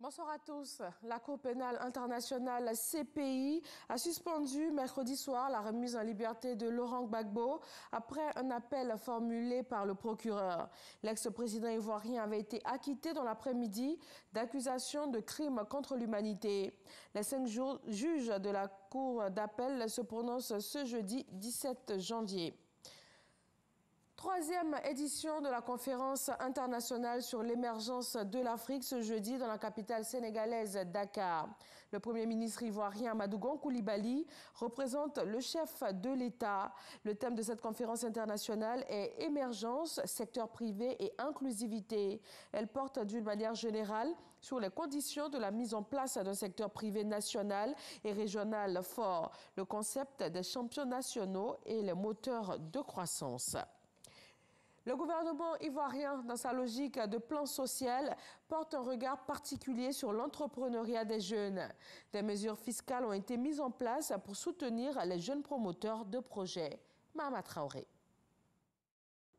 Bonsoir à tous. La Cour pénale internationale CPI a suspendu mercredi soir la remise en liberté de Laurent Gbagbo après un appel formulé par le procureur. L'ex-président ivoirien avait été acquitté dans l'après-midi d'accusations de crimes contre l'humanité. Les 5 juges de la Cour d'appel se prononcent ce jeudi 17 janvier. Troisième édition de la conférence internationale sur l'émergence de l'Afrique ce jeudi dans la capitale sénégalaise Dakar. Le Premier ministre ivoirien Amadou Gon Coulibaly représente le chef de l'État. Le thème de cette conférence internationale est émergence, secteur privé et inclusivité. Elle porte d'une manière générale sur les conditions de la mise en place d'un secteur privé national et régional fort, le concept des champions nationaux et les moteurs de croissance. Le gouvernement ivoirien, dans sa logique de plan social, porte un regard particulier sur l'entrepreneuriat des jeunes. Des mesures fiscales ont été mises en place pour soutenir les jeunes promoteurs de projets. Mahama Traoré.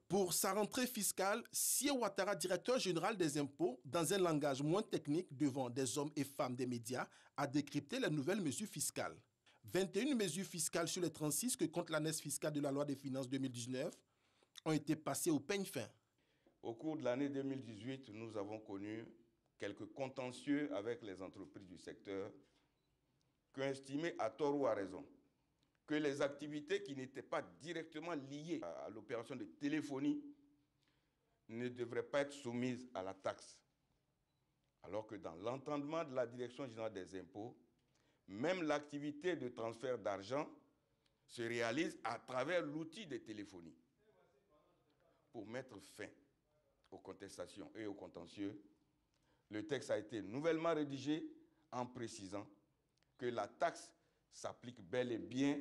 Pour sa rentrée fiscale, Sié Ouattara, directeur général des impôts, dans un langage moins technique devant des hommes et femmes des médias, a décrypté les nouvelles mesures fiscales. 21 mesures fiscales sur les 36 que compte l'année fiscale de la loi des finances 2019 ont été passés au peigne fin. Au cours de l'année 2018, nous avons connu quelques contentieux avec les entreprises du secteur qui ont estimé, à tort ou à raison, que les activités qui n'étaient pas directement liées à l'opération de téléphonie ne devraient pas être soumises à la taxe. Alors que dans l'entendement de la Direction générale des impôts, même l'activité de transfert d'argent se réalise à travers l'outil de téléphonie. Pour mettre fin aux contestations et aux contentieux, le texte a été nouvellement rédigé en précisant que la taxe s'applique bel et bien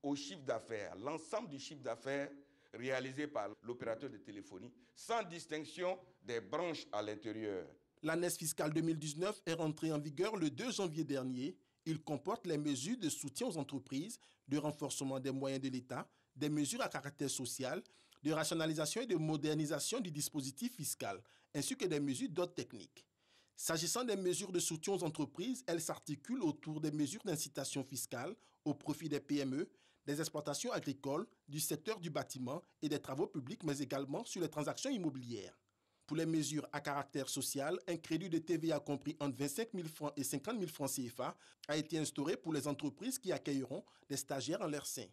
au chiffre d'affaires, l'ensemble du chiffre d'affaires réalisé par l'opérateur de téléphonie, sans distinction des branches à l'intérieur. L'année fiscale 2019 est rentrée en vigueur le 2 janvier dernier. Il comporte les mesures de soutien aux entreprises, de renforcement des moyens de l'État, des mesures à caractère social, de rationalisation et de modernisation du dispositif fiscal, ainsi que des mesures d'ordre technique. S'agissant des mesures de soutien aux entreprises, elles s'articulent autour des mesures d'incitation fiscale au profit des PME, des exploitations agricoles, du secteur du bâtiment et des travaux publics, mais également sur les transactions immobilières. Pour les mesures à caractère social, un crédit de TVA compris entre 25 000 francs et 50 000 francs CFA a été instauré pour les entreprises qui accueilleront des stagiaires en leur sein.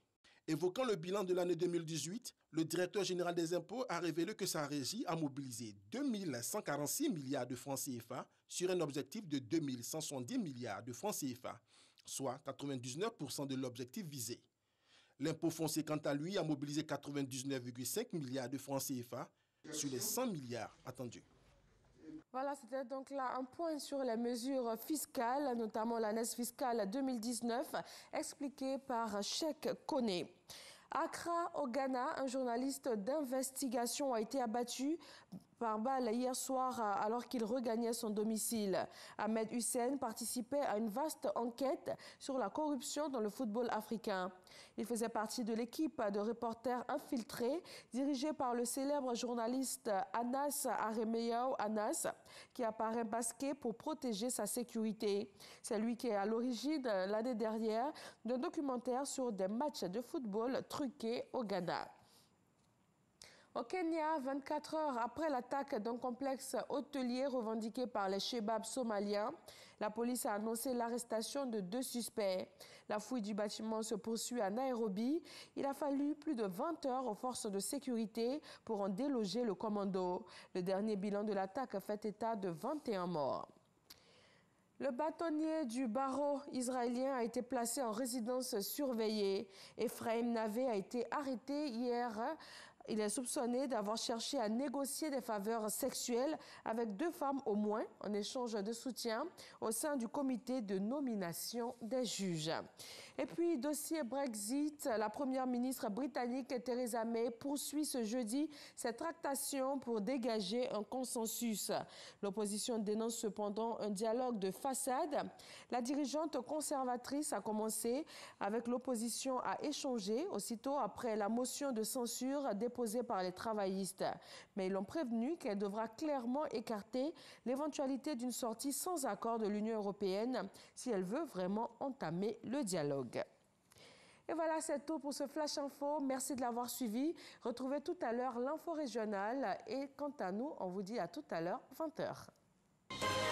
Évoquant le bilan de l'année 2018, le directeur général des impôts a révélé que sa régie a mobilisé 2 146 milliards de francs CFA sur un objectif de 2 170 milliards de francs CFA, soit 99% de l'objectif visé. L'impôt foncier, quant à lui, a mobilisé 99,5 milliards de francs CFA sur les 100 milliards attendus. Voilà, c'était donc là un point sur les mesures fiscales, notamment l'année fiscale 2019, expliquée par Cheikh Koné. À Accra, au Ghana, un journaliste d'investigation a été abattu par balle hier soir alors qu'il regagnait son domicile. Ahmed Hussein participait à une vaste enquête sur la corruption dans le football africain. Il faisait partie de l'équipe de reporters infiltrés dirigée par le célèbre journaliste Anas Aremeyao Anas, qui apparaît masqué pour protéger sa sécurité. C'est lui qui est à l'origine l'année dernière d'un documentaire sur des matchs de football truqués au Ghana. Au Kenya, 24 heures après l'attaque d'un complexe hôtelier revendiqué par les Chebabs somaliens, la police a annoncé l'arrestation de 2 suspects. La fouille du bâtiment se poursuit à Nairobi. Il a fallu plus de 20 heures aux forces de sécurité pour en déloger le commando. Le dernier bilan de l'attaque fait état de 21 morts. Le bâtonnier du barreau israélien a été placé en résidence surveillée. Ephraim Navé a été arrêté hier. Il est soupçonné d'avoir cherché à négocier des faveurs sexuelles avec 2 femmes au moins en échange de soutien au sein du comité de nomination des juges. Et puis, dossier Brexit, la première ministre britannique Theresa May poursuit ce jeudi ses tractations pour dégager un consensus. L'opposition dénonce cependant un dialogue de façade. La dirigeante conservatrice a commencé avec l'opposition à échanger aussitôt après la motion de censure déposée par les travaillistes. Mais ils l'ont prévenu qu'elle devra clairement écarter l'éventualité d'une sortie sans accord de l'Union européenne si elle veut vraiment entamer le dialogue. Et voilà, c'est tout pour ce Flash Info. Merci de l'avoir suivi. Retrouvez tout à l'heure l'info régionale. Et quant à nous, on vous dit à tout à l'heure, 20h.